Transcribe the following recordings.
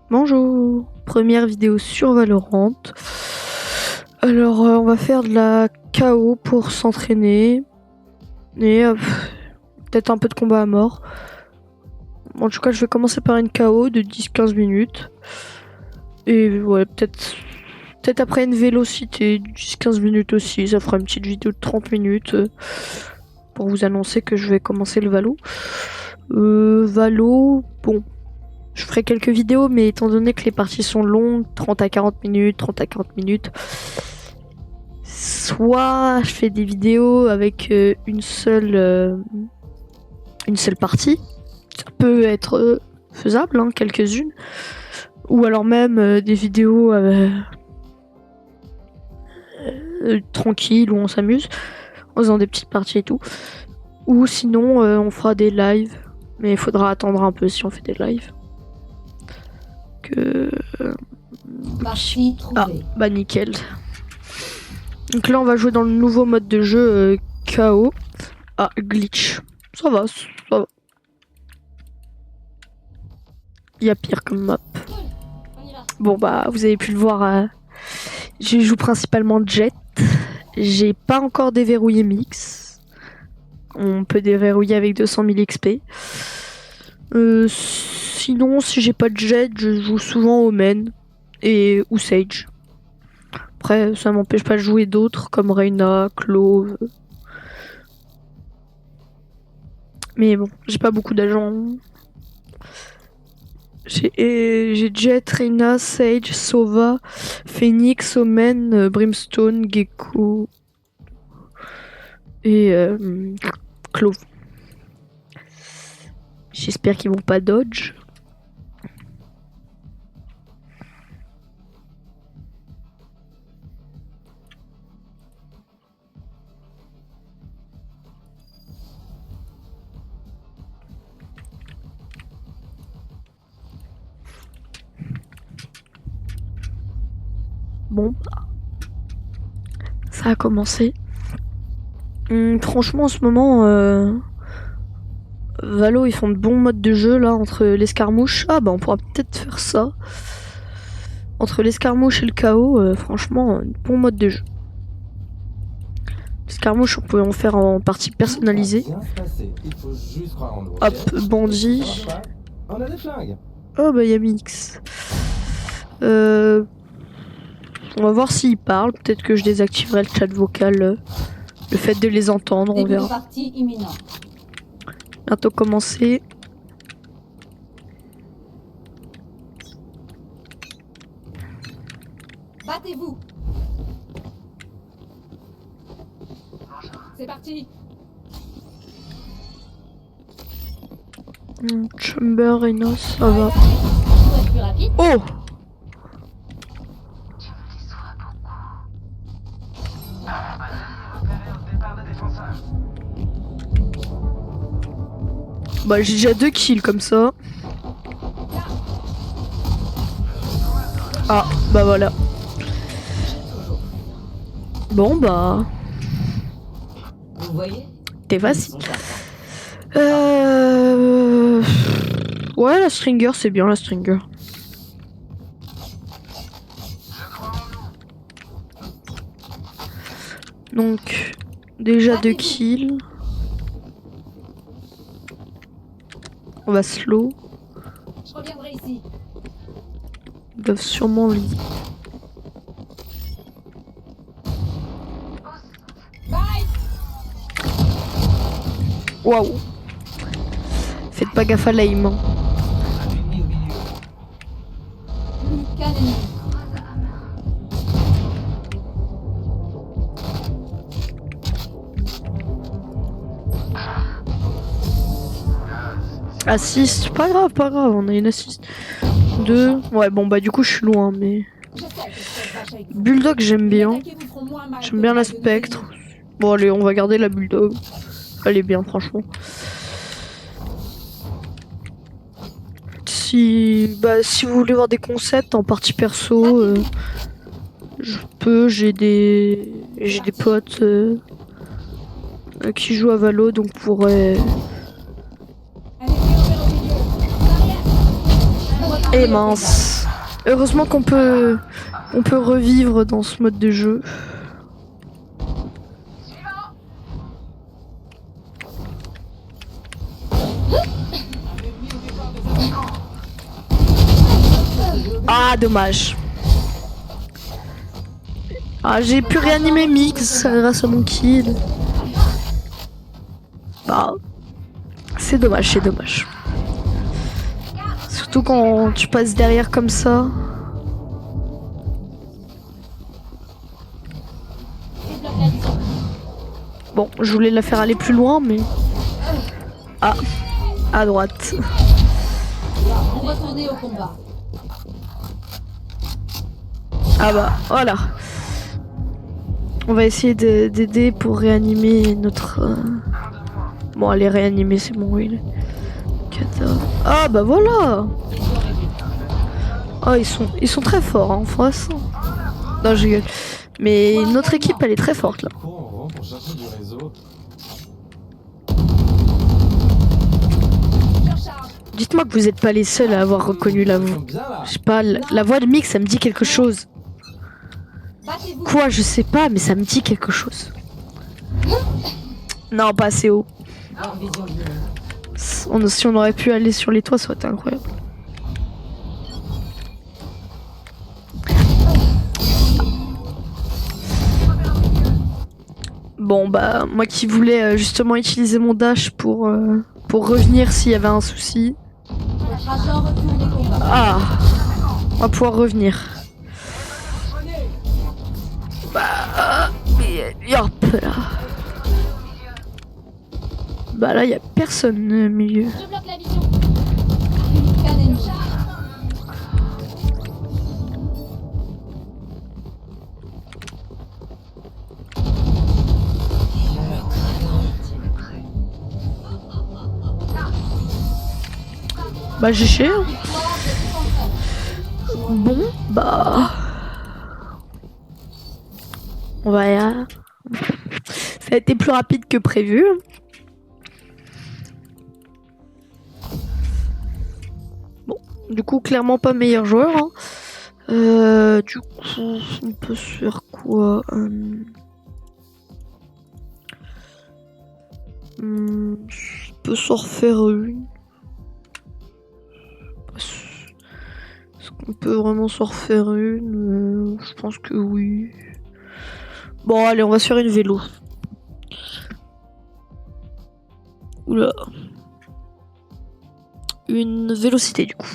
Bonjour, première vidéo sur Valorant. Alors on va faire de la KO pour s'entraîner et peut-être un peu de combat à mort. En tout cas je vais commencer par une KO de 10-15 minutes. Et ouais, peut-être après une vélocité de 10-15 minutes aussi, ça fera une petite vidéo de 30 minutes pour vous annoncer que je vais commencer le Valo. Valo, bon. Je ferai quelques vidéos, mais étant donné que les parties sont longues, 30 à 40 minutes, 30 à 40 minutes, soit je fais des vidéos avec une seule partie, ça peut être faisable, hein, quelques-unes, ou alors même des vidéos tranquilles où on s'amuse, en faisant des petites parties et tout, ou sinon on fera des lives, mais il faudra attendre un peu si on fait des lives. Ah, bah nickel. Donc là, on va jouer dans le nouveau mode de jeu KO. Ah, glitch. Ça va, ça va. Il y a pire comme map. Bon, bah, vous avez pu le voir. Je joue principalement Jett. J'ai pas encore déverrouillé Mix. On peut déverrouiller avec 200 000 XP. Sinon, si j'ai pas de Jett, je joue souvent Omen ou Sage. Après, ça m'empêche pas de jouer d'autres comme Reyna, Clove. Mais bon, j'ai pas beaucoup d'agents. J'ai Jett, Reyna, Sage, Sova, Phoenix, Omen, Brimstone, Gecko et Clove. J'espère qu'ils vont pas dodge. Bon, ça a commencé. Franchement, en ce moment, Valo, ils font de bons modes de jeu là entre l'escarmouche. Ah bah on pourra peut-être faire ça. Entre l'escarmouche et le KO, franchement, bon mode de jeu. L'escarmouche, on peut en faire en partie personnalisée. Hop, bandit. Oh bah y'a Mix. On va voir s'ils parlent. Peut-être que je désactiverai le chat vocal. Le fait de les entendre, on verra. Bientôt commencer. Battez-vous. C'est parti. Chamber et Nos, ça va. Oh! Bah j'ai déjà 2 kills comme ça. Ah bah voilà. Bon bah. Vous voyez? T'es facile. Ouais, la Stringer c'est bien, la Stringer. Donc déjà 2 kills. On va slow. Je reviendrai ici. Ils doivent sûrement les... Waouh. Faites pas gaffe à l'aim. Hein. Assist, pas grave, on a une assist. 2. Ouais, bon bah du coup je suis loin, mais... Bulldog j'aime bien. J'aime bien la Spectre. Bon allez, on va garder la Bulldog. Elle est bien franchement. Si vous voulez voir des concepts en partie perso, j'ai des potes qui jouent à Valo, donc pourrait... Et mince. Heureusement qu'on peut revivre dans ce mode de jeu. Ah, dommage. Ah, j'ai pu réanimer Mix grâce à mon kill. Bah, c'est dommage, c'est dommage. Surtout quand tu passes derrière comme ça. Bon, je voulais la faire aller plus loin, mais... Ah, à droite. Retournez au combat. Ah bah, voilà. On va essayer d'aider pour réanimer notre... Bon, allez, réanimer, c'est bon, oui. Ah bah voilà. Oh, ils sont très forts, hein, en face. Non, je rigole. Mais notre équipe, elle est très forte, là. Dites-moi que vous n'êtes pas les seuls à avoir reconnu la voix. Je sais pas, la voix de Mix, ça me dit quelque chose. Quoi, je sais pas, mais ça me dit quelque chose. Non, pas assez haut. Si on aurait pu aller sur les toits, ça aurait été incroyable. Bon, bah, moi qui voulais justement utiliser mon dash pour revenir s'il y avait un souci. Ah, on va pouvoir revenir. Bah, hop là. Bah là, il y a personne au milieu. Je bloque la vision. Unique ennemi. Bah, j'ai cher. Bon, bah... On va... Ça a été plus rapide que prévu. Bon, du coup, clairement pas meilleur joueur. Hein. Du coup, on peut se faire quoi on peut s'en refaire une. Est-ce qu'on peut vraiment s'en refaire une Je pense que oui. Bon, allez, on va se faire une vélo. Oula. Une vélocité, du coup.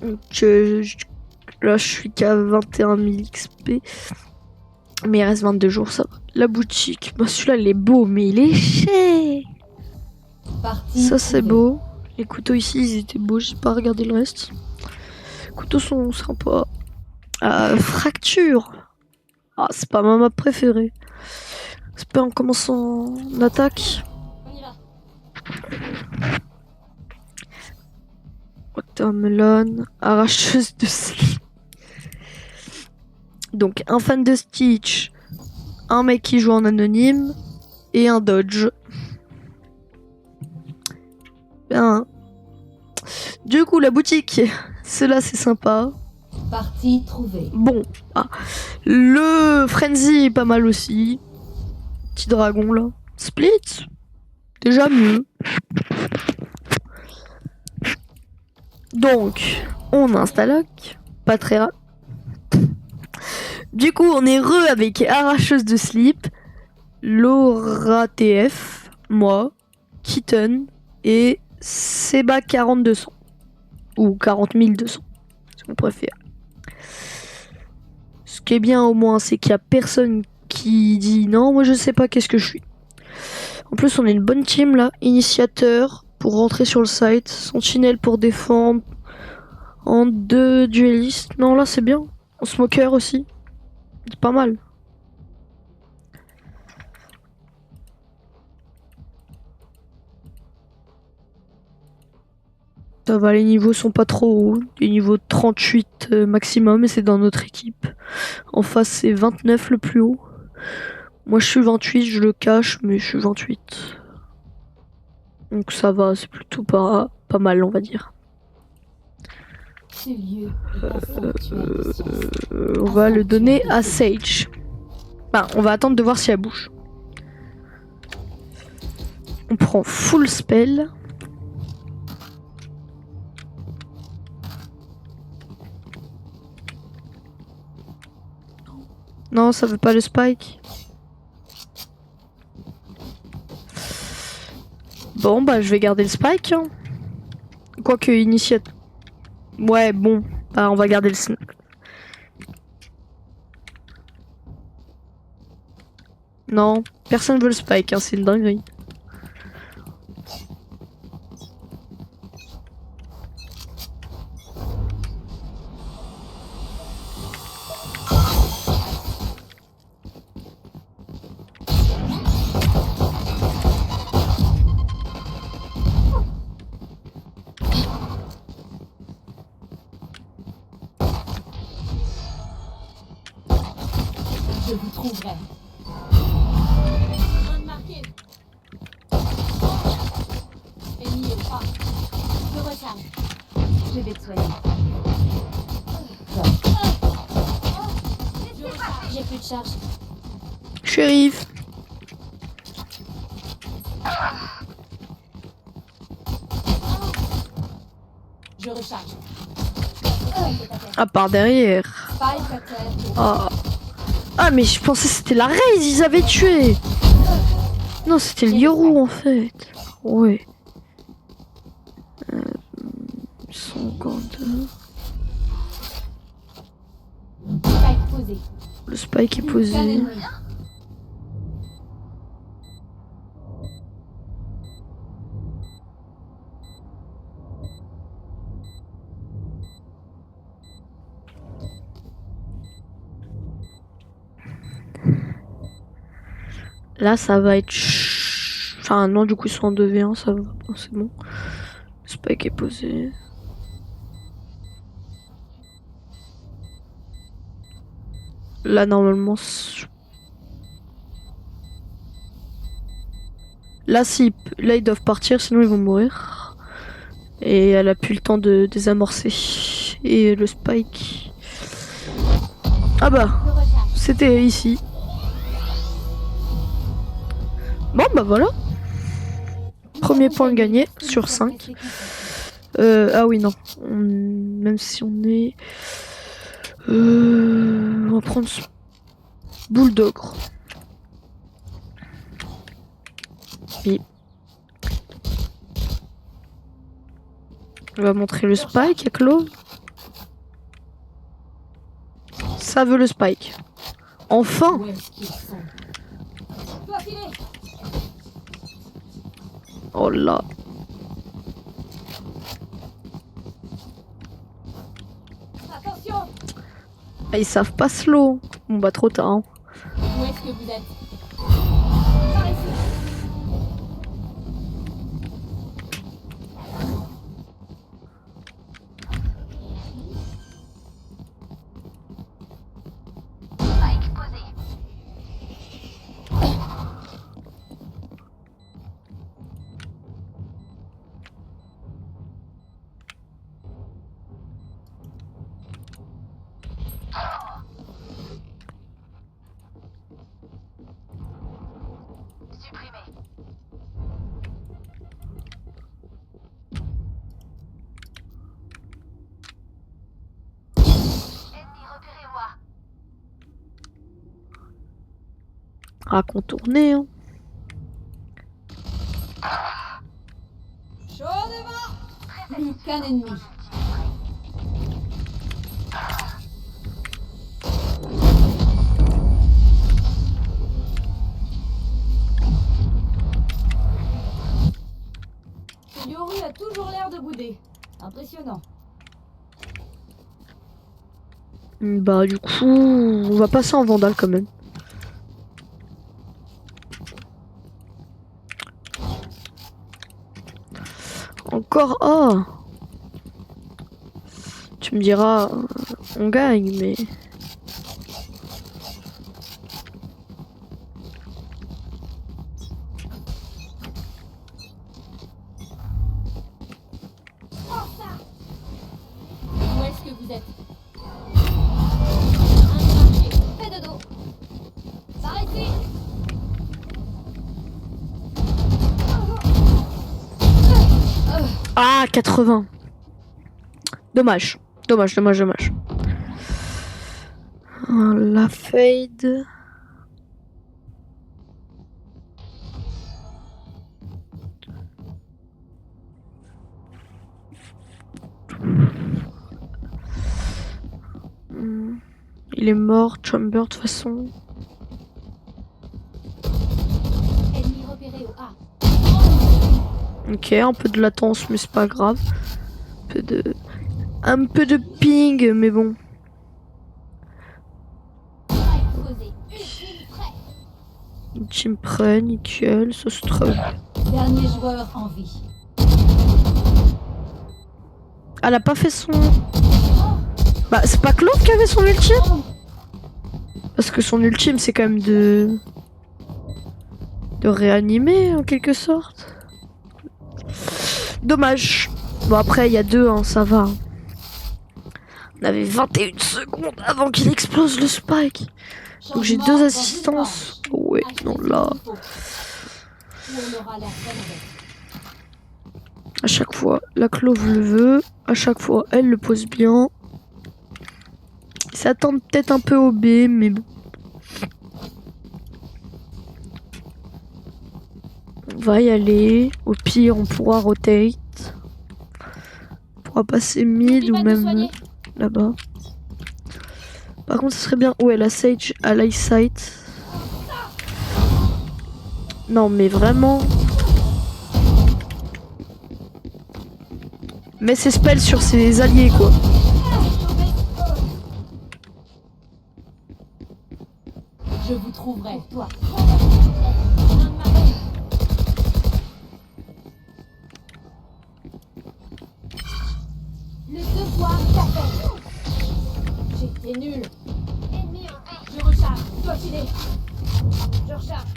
Donc, là, je suis qu'à 21 000 XP. Mais il reste 22 jours, ça va. La boutique. Bah, celui-là, il est beau, mais il est cher. Ça, c'est beau. Les couteaux ici, ils étaient beaux. J'ai pas regardé le reste. Les couteaux sont sympas. Fracture. Ah, c'est pas ma map préférée. J'espère on commence en attaque. On y va. Watermelon. Arracheuse de slip. Donc, un fan de Stitch. Un mec qui joue en anonyme. Et un dodge. Bien. Du coup, la boutique. Cela, c'est sympa. Partie trouvée. Bon. Ah. Le Frenzy est pas mal aussi. Petit dragon, là. Split. Déjà mieux. Donc, on installe. Pas très rare. Du coup, on est avec Arracheuse de Slip, Laura TF, moi, Kitten et Seba 4200. Ou 40200, si vous préférez. Ce qui est bien au moins, c'est qu'il n'y a personne qui dit non, moi je sais pas qu'est-ce que je suis. En plus, on est une bonne team là. Initiateur pour rentrer sur le site, Sentinelle pour défendre, en 2 duellistes. Non, là c'est bien. En smoker aussi. C'est pas mal. Ça va, les niveaux sont pas trop hauts. Les niveaux 38 maximum et c'est dans notre équipe. En face, c'est 29 le plus haut. Moi, je suis 28, je le cache, mais je suis 28. Donc ça va, c'est plutôt pas mal, on va dire. Ce lieu est un sanctuaire de science. On va le donner à Sage. Enfin, on va attendre de voir si elle bouge. On prend full spell. Non, ça veut pas le spike. Bon, bah je vais garder le spike. Hein. Quoique initiate. Ouais, bon. Bah on va garder le snap. Non, personne veut le spike, hein, c'est une dinguerie. Je vous trouverai. Marqué. Ennemi au pas. Je recharge. Je vais te soigner. J'ai plus de charge. Shérif. Je recharge. Ah, par derrière. Spike à terre. Ah. Ah, mais je pensais que c'était la Raze, ils avaient tué. Non, c'était le Yoru en fait. Ouais. 52. Spike posé. Le spike est Aucun posé. ennemi. Là, ça va être... Enfin, non, du coup, ils sont en 2v1, ça va. C'est bon. Le spike est posé. Là, normalement... Là, là, ils doivent partir, sinon ils vont mourir. Et elle a plus le temps de désamorcer. Et le spike... Ah bah, Je recharge. c'était ici. Bon, bah voilà. Premier point gagné sur 5. Ah oui, non. Même si on est... on va prendre ce bulldogre. Et... On va montrer le spike à Claude. Ça veut le spike. Enfin! Où est-ce qu'ils sont? Toi, filer. Oh là. Attention. Ah, ils savent pas slow. Bon bah trop tard. Hein. Où est-ce que vous êtes? Par ici. À contourner. Hein. Chaud devant. Plus qu'un ennemi. Ce Yoru a toujours l'air de bouder. Impressionnant. Bah du coup, on va passer en vandale quand même. Encore, oh! Tu me diras, on gagne, mais... Où est-ce vous êtes. Inmarqué. Fais de dos. Par ici. Ah, 80. Dommage. Dommage, dommage, dommage. La fade. Il est mort, Chamber, de toute façon. Ennemi repéré au A. Ok, un peu de latence, mais c'est pas grave. Un peu de ping, mais bon. Strike posé. Ultime prêt. Team prêt, nickel, ça se trouve. Dernier joueur en vie. Elle a pas fait son... Bah, c'est pas Claude qui avait son ultime? Parce que son ultime, c'est quand même de réanimer, en quelque sorte. Dommage. Bon, après, il y a deux, hein, ça va. On avait 21 secondes avant qu'il explose le spike. Donc j'ai deux assistances. Ouais, non, là... À chaque fois, la Clove le veut. À chaque fois, elle le pose bien. Ça tente peut-être un peu au B, mais bon. On va y aller. Au pire, on pourra rotate. On pourra passer mid ou même là-bas. Par contre, ce serait bien. Ouais, la Sage à l'eyesight. Non, mais vraiment. Mais ses spells sur ses alliés, quoi. Je vous trouverai, toi. Le devoir t'appelle. J'étais nul. Ennemi en B. Je recharge. Toi filer. Je recharge.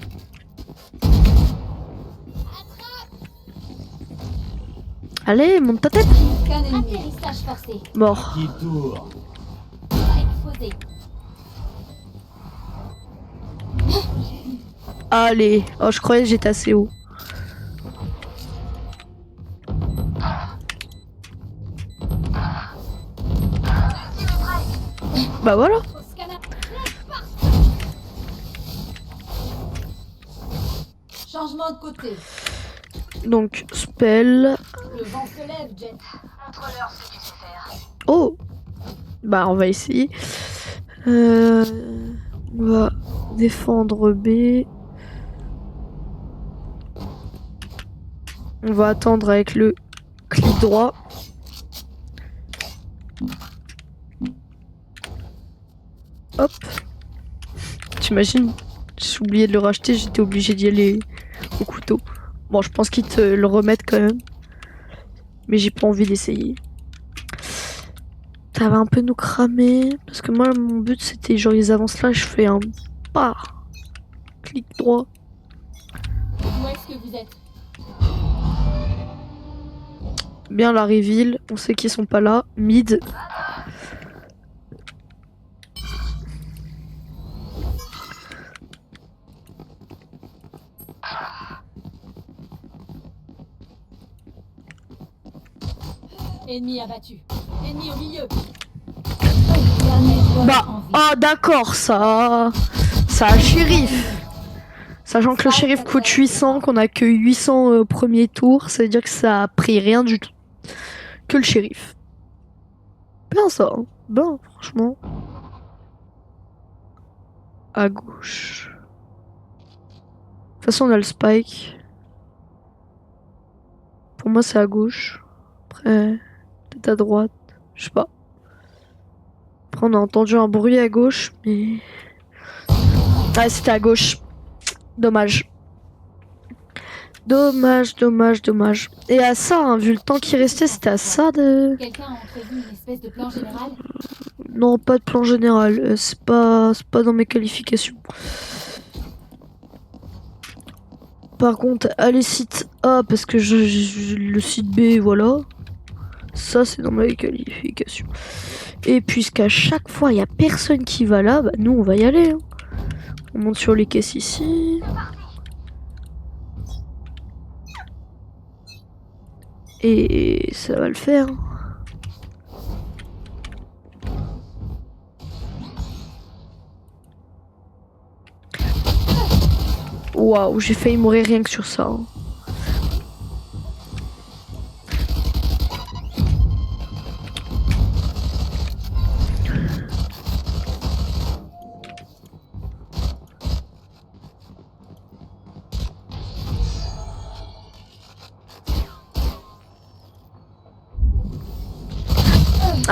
Allez, monte ta tête. Qu'un ennemi. Atterrissage forcé. Mort. Qui tourne? Strike posé. Allez. Oh, je croyais que j'étais assez haut. Bah voilà. Au scanner. Changement de côté. Donc, spell. Le vent se lève, Jet. Montre-leur ce que tu sais faire. Oh. Bah, on va essayer. On va défendre B. On va attendre avec le clic droit. Hop. T'imagines? J'ai oublié de le racheter, j'étais obligé d'y aller au couteau. Bon, je pense qu'ils te le remettent quand même. Mais j'ai pas envie d'essayer. Ça va un peu nous cramer. Parce que moi, mon but, c'était genre, ils avancent là, je fais un pas. Clic droit. Où est-ce que vous êtes? Bien la reveal. On sait qu'ils sont pas là. Mid. Ennemi abattu. Ennemi au milieu. Bah, ah d'accord, ça a shérif. Sachant que le shérif coûte 800, qu'on a que 800 au premier tour, ça veut dire que ça a pris rien du tout. Que le shérif. Bien ça, hein. Bien, franchement. À gauche. De toute façon, on a le spike. Pour moi, c'est à gauche. Après, peut-être à droite. Je sais pas. Après, on a entendu un bruit à gauche, mais... Ah, c'était à gauche. Dommage. Dommage, dommage, dommage. Et à ça, hein, vu le temps qui restait, c'était à ça de... Quelqu'un a entrevu une espèce de plan général? Non, pas de plan général. C'est pas dans mes qualifications. Par contre, allez site A, parce que le site B, voilà. Ça, c'est dans ma qualification. Et puisqu'à chaque fois, il n'y a personne qui va là, bah, nous, on va y aller. Hein. On monte sur les caisses ici. Et ça va le faire. Waouh, j'ai failli mourir rien que sur ça. Hein.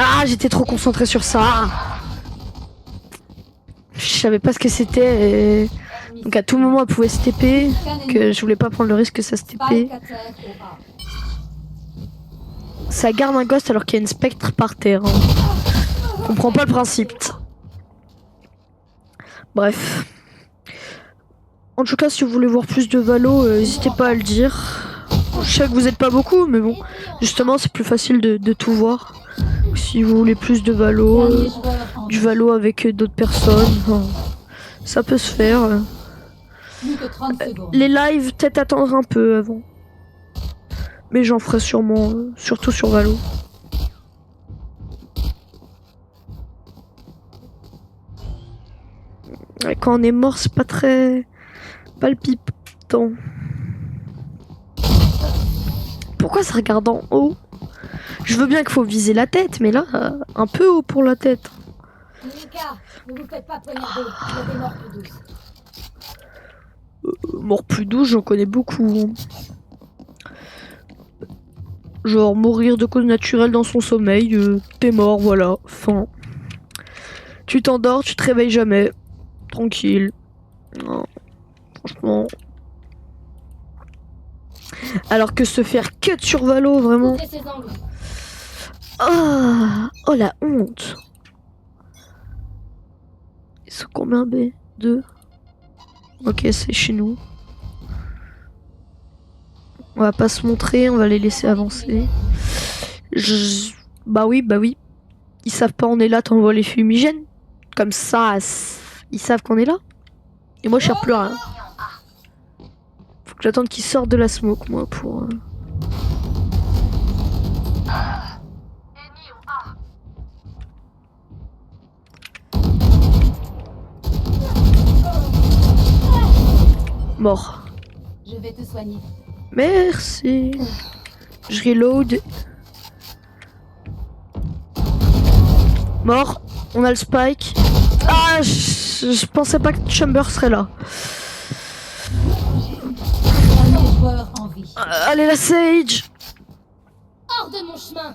Ah, j'étais trop concentré sur ça. Je savais pas ce que c'était. Et... Donc à tout moment, elle pouvait se TP. Que je voulais pas prendre le risque que ça se TP. Ça garde un ghost alors qu'il y a une spectre par terre. Hein. Je comprends pas le principe. Bref. En tout cas, si vous voulez voir plus de Valo, n'hésitez pas à le dire. Je sais que vous êtes pas beaucoup, mais bon. Justement, c'est plus facile de tout voir. Si vous voulez plus de Valo, du Valo avec d'autres personnes, enfin, ça peut se faire. Les lives, peut-être attendre un peu avant. Mais j'en ferai sûrement, surtout sur Valo. Et quand on est mort, c'est pas très palpitant. Pourquoi ça regarde en haut? Je veux bien qu'il faut viser la tête, mais là, un peu haut pour la tête. Mika, ne vous faites pas poignarder, il y a des morts plus douces. Mort plus douce, j'en connais beaucoup. Genre mourir de cause naturelle dans son sommeil, t'es mort, voilà, fin. Tu t'endors, tu te réveilles jamais. Tranquille. Non, franchement. Alors que se faire cut sur Valo, vraiment. Oh la honte. Ils sont combien B? 2. Ok, c'est chez nous. On va pas se montrer, on va les laisser avancer. Bah oui. Ils savent pas on est là, t'envoies les fumigènes. Comme ça, ils savent qu'on est là. Et moi je cherche plus rien. Faut que j'attende qu'ils sortent de la smoke, moi, pour... Mort. Je vais te soigner. Merci. Je reload. Mort. On a le spike. Ah, je pensais pas que Chamber serait là. Dernier joueur en vie. Allez, la Sage. Hors de mon chemin.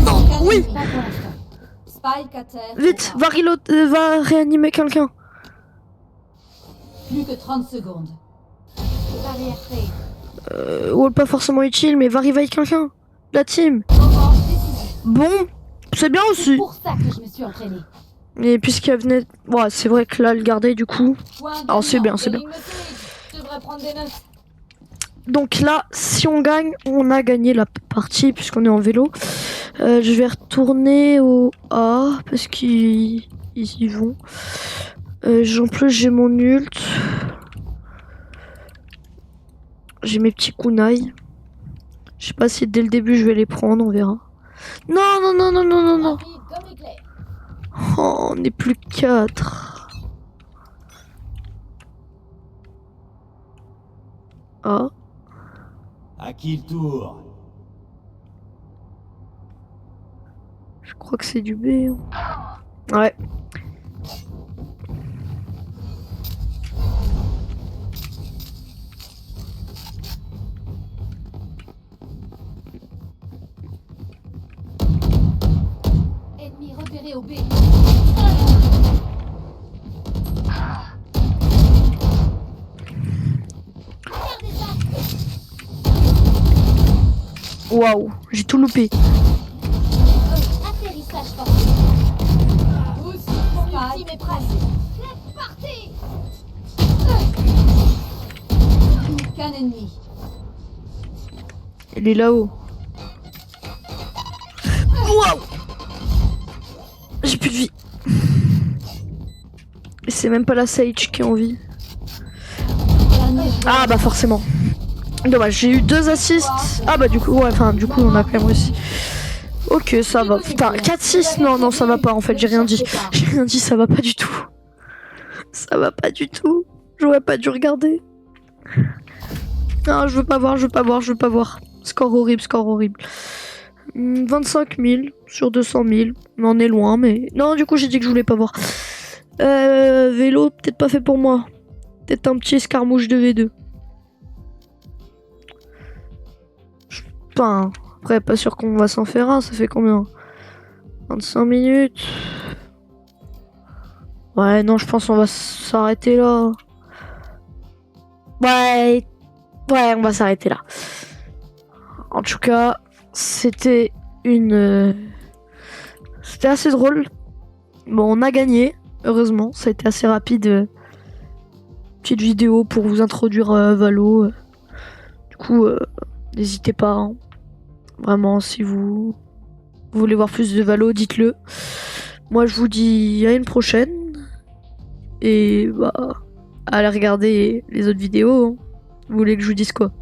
Non, oui. Spike à terre. Vite, va reload, va réanimer quelqu'un. Plus que 30 secondes. Barrière fait. Wall pas forcément utile, mais va revive quelqu'un. La team. Bon, c'est bien C'est aussi. pour ça que je me suis entraînée. Et puisqu'elle venait... Ouais, c'est vrai que là, elle gardait du coup. Alors c'est bien, c'est bien. Je devrais prendre des notes. Donc là, si on gagne, on a gagné la partie puisqu'on est en vélo. Je vais retourner au A parce qu'ils y vont. En plus, j'ai mon ult. J'ai mes petits kunai. Je sais pas si dès le début je vais les prendre, on verra. Non. Rapide comme éclair. Oh, on n'est plus que 4. Ah. À qui le tour? Je crois que c'est du B. Hein. Ouais. Ennemi repéré au B. Waouh, j'ai tout loupé. Atterrissage forcé. Mon ultime est prêt. C'est parti. un ennemi. Il est là-haut. Waouh! J'ai plus de vie. Et c'est même pas la Sage qui est en vie. La neige. Ah bah forcément. Dommage, j'ai eu 2 assists. Ah bah du coup, ouais, enfin du coup on a quand même réussi. Ok, ça va. Putain, 4-6, non, ça va pas en fait, j'ai rien dit. J'ai rien dit, ça va pas du tout. Ça va pas du tout. J'aurais pas dû regarder. Non, je veux pas voir. Score horrible, 25 000 sur 200 000. On en est loin, mais... Non, du coup, j'ai dit que je voulais pas voir. Vélo, peut-être pas fait pour moi. Peut-être un petit escarmouche de V2. Enfin, après, pas sûr qu'on va s'en faire un. Ça fait combien? 25 minutes. Ouais, non, je pense qu'on va s'arrêter là. Ouais, on va s'arrêter là. En tout cas, c'était c'était assez drôle. Bon, on a gagné, heureusement. Ça a été assez rapide. Petite vidéo pour vous introduire Valo. Du coup, n'hésitez pas. Hein. Vraiment, si vous voulez voir plus de Valo, dites-le. Moi, je vous dis à une prochaine. Et bah, allez regarder les autres vidéos. Hein. Vous voulez que je vous dise quoi?